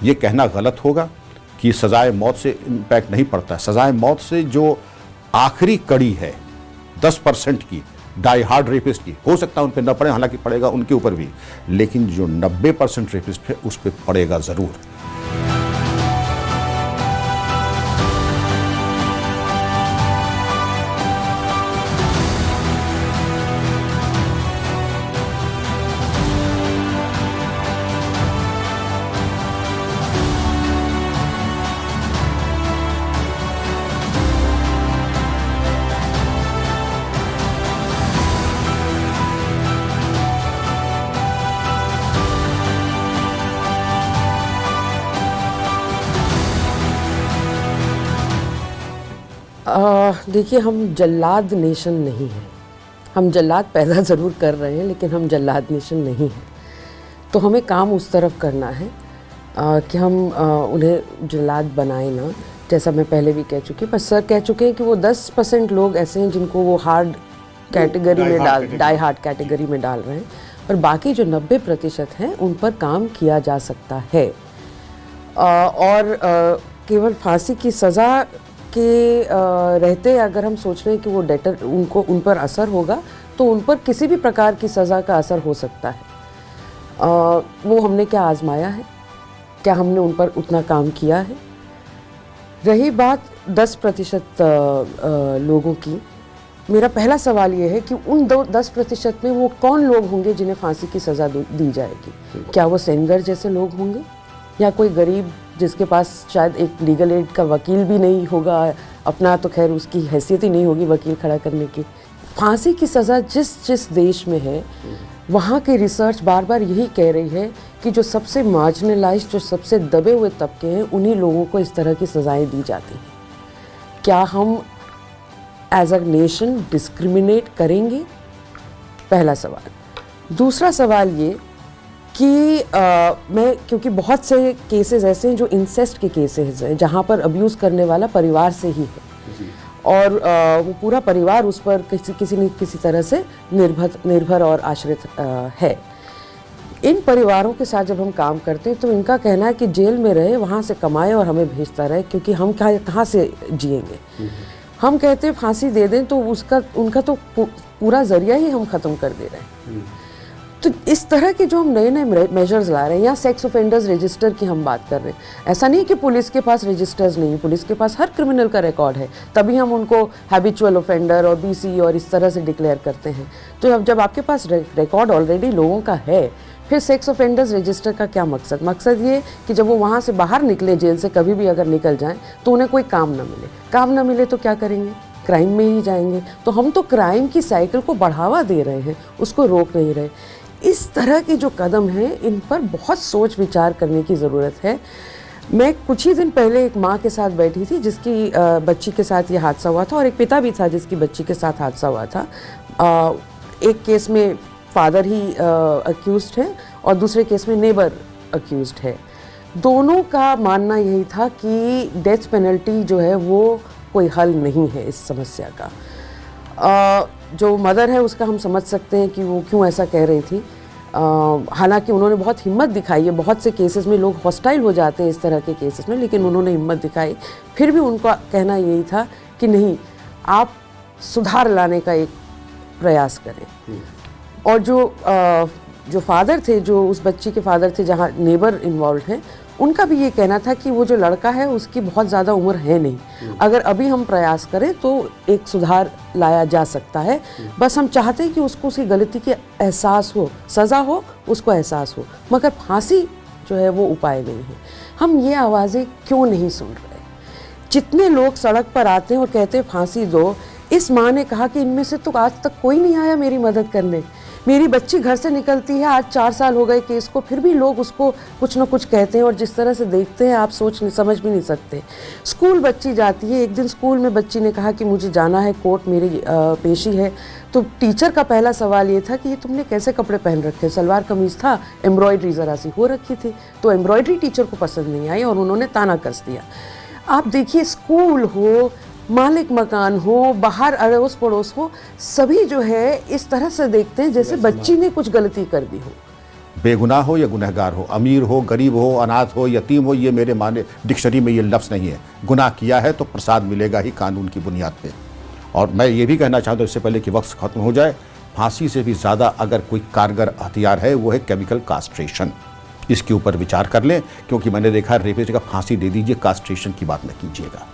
ये कहना गलत होगा कि सजाए मौत से इम्पैक्ट नहीं पड़ता है। सजाए मौत से जो आखिरी कड़ी है 10% की डाई हार्ड रेपिस्ट की, हो सकता है उन पर न पड़े, हालांकि पड़ेगा उनके ऊपर भी, लेकिन जो 90% रेपिस्ट है उस पर पड़ेगा ज़रूर। देखिए, हम जल्लाद नेशन नहीं हैं। हम जल्लाद पैदा ज़रूर कर रहे हैं, लेकिन हम जल्लाद नेशन नहीं हैं। तो हमें काम उस तरफ करना है कि हम उन्हें जल्लाद बनाए ना। जैसा मैं पहले भी कह चुकी, पर सर कह चुके हैं कि वो 10% लोग ऐसे हैं जिनको वो हार्ड कैटेगरी में डाई हार्ड कैटेगरी में डाल रहे हैं, पर बाकी जो 90% हैं उन पर काम किया जा सकता है। और केवल फांसी की सज़ा के रहते अगर हम सोच रहे हैं कि वो डेटर उन पर असर होगा, तो उन पर किसी भी प्रकार की सज़ा का असर हो सकता है। वो हमने क्या आजमाया है, क्या हमने उन पर उतना काम किया है। रही बात 10% लोगों की, मेरा पहला सवाल ये है कि उन 10% में वो कौन लोग होंगे जिन्हें फांसी की सज़ा दी जाएगी। क्या वो सेंगर जैसे लोग होंगे, या कोई गरीब जिसके पास शायद एक लीगल एड का वकील भी नहीं होगा अपना, तो खैर उसकी हैसियत ही नहीं होगी वकील खड़ा करने की। फांसी की सज़ा जिस देश में है, वहाँ की रिसर्च बार बार यही कह रही है कि जो सबसे मार्जिनलाइज्ड, जो सबसे दबे हुए तबके हैं, उन्हीं लोगों को इस तरह की सज़ाएं दी जाती हैं। क्या हम एज अ नेशन डिस्क्रिमिनेट करेंगे? पहला सवाल। दूसरा सवाल ये कि मैं, क्योंकि बहुत से केसेस ऐसे हैं जो इंसेस्ट के केसेस हैं, जहाँ पर अब्यूज़ करने वाला परिवार से ही है, और वो पूरा परिवार उस पर किसी न किसी तरह से निर्भर और आश्रित है। इन परिवारों के साथ जब हम काम करते हैं, तो इनका कहना है कि जेल में रहे, वहाँ से कमाए और हमें भेजता रहे, क्योंकि हम कहाँ से जिएंगे। हम कहते हैं फांसी दे दें, तो उनका तो पूरा ज़रिया ही हम ख़त्म कर दे रहे हैं। तो इस तरह के जो हम नए नए मेजर्स ला रहे हैं, या सेक्स ऑफेंडर्स रजिस्टर की हम बात कर रहे हैं। ऐसा नहीं कि पुलिस के पास रजिस्टर्स नहीं है, पुलिस के पास हर क्रिमिनल का रिकॉर्ड है, तभी हम उनको हैबिचुअल ऑफेंडर और BC और इस तरह से डिक्लेयर करते हैं। तो जब आपके पास रिकॉर्ड ऑलरेडी लोगों का है, फिर सेक्स ऑफेंडर्स रजिस्टर का क्या मकसद? मकसद ये कि जब वो वहाँ से बाहर निकले, जेल से कभी भी अगर निकल जाएँ, तो उन्हें कोई काम ना मिले। काम ना मिले तो क्या करेंगे? क्राइम में ही जाएंगे। तो हम तो क्राइम की साइकिल को बढ़ावा दे रहे हैं, उसको रोक नहीं रहे। इस तरह के जो कदम हैं, इन पर बहुत सोच विचार करने की ज़रूरत है। मैं कुछ ही दिन पहले एक माँ के साथ बैठी थी जिसकी बच्ची के साथ ये हादसा हुआ था, और एक पिता भी था जिसकी बच्ची के साथ हादसा हुआ था। एक केस में फादर ही अक्यूज्ड है और दूसरे केस में नेबर अक्यूज्ड है। दोनों का मानना यही था कि डेथ पेनल्टी जो है वो कोई हल नहीं है इस समस्या का। जो मदर है उसका हम समझ सकते हैं कि वो क्यों ऐसा कह रही थी। हालांकि उन्होंने बहुत हिम्मत दिखाई है। बहुत से केसेस में लोग हॉस्टाइल हो जाते हैं इस तरह के केसेस में, लेकिन उन्होंने हिम्मत दिखाई। फिर भी उनका कहना यही था कि नहीं, आप सुधार लाने का एक प्रयास करें। और जो फादर थे, जो उस बच्ची के फादर थे, जहाँ नेबर इन्वॉल्व हैं, उनका भी ये कहना था कि वो जो लड़का है उसकी बहुत ज़्यादा उम्र है नहीं, अगर अभी हम प्रयास करें तो एक सुधार लाया जा सकता है। बस हम चाहते हैं कि उसको उसकी गलती की एहसास हो, सज़ा हो, उसको एहसास हो, मगर फांसी जो है वो उपाय नहीं है। हम ये आवाज़ें क्यों नहीं सुन रहे? जितने लोग सड़क पर आते हैं और कहते हैं फांसी दो, इस माँ ने कहा कि इनमें से तो आज तक कोई नहीं आया मेरी मदद करने। मेरी बच्ची घर से निकलती है, आज 4 साल हो गए केस को, फिर भी लोग उसको कुछ ना कुछ कहते हैं, और जिस तरह से देखते हैं आप समझ भी नहीं सकते। स्कूल बच्ची जाती है, एक दिन स्कूल में बच्ची ने कहा कि मुझे जाना है कोर्ट, मेरी पेशी है। तो टीचर का पहला सवाल ये था कि ये तुमने कैसे कपड़े पहन रखे? सलवार कमीज़ था, एम्ब्रॉयडरी ज़रा सी हो रखी थी। तो एम्ब्रॉयडरी टीचर को पसंद नहीं आई और उन्होंने ताना कस दिया। आप देखिए, स्कूल हो, मालिक मकान हो, बाहर अड़ोस पड़ोस हो, सभी जो है इस तरह से देखते हैं जैसे बच्ची ने कुछ गलती कर दी हो। बेगुनाह हो या गुनहगार हो, अमीर हो, गरीब हो, अनाथ हो, यतीम हो, ये मेरे माने डिक्शनरी में ये लफ्ज़ नहीं है। गुनाह किया है तो प्रसाद मिलेगा ही कानून की बुनियाद पे। और मैं ये भी कहना चाहता हूँ इससे पहले कि वक्त ख़त्म हो जाए, फांसी से भी ज़्यादा अगर कोई कारगर हथियार है वो है केमिकल कास्ट्रेशन। इसके ऊपर विचार कर लें, क्योंकि मैंने देखा रेपिस्ट का फांसी दे दीजिए, कास्ट्रेशन की बात न कीजिएगा।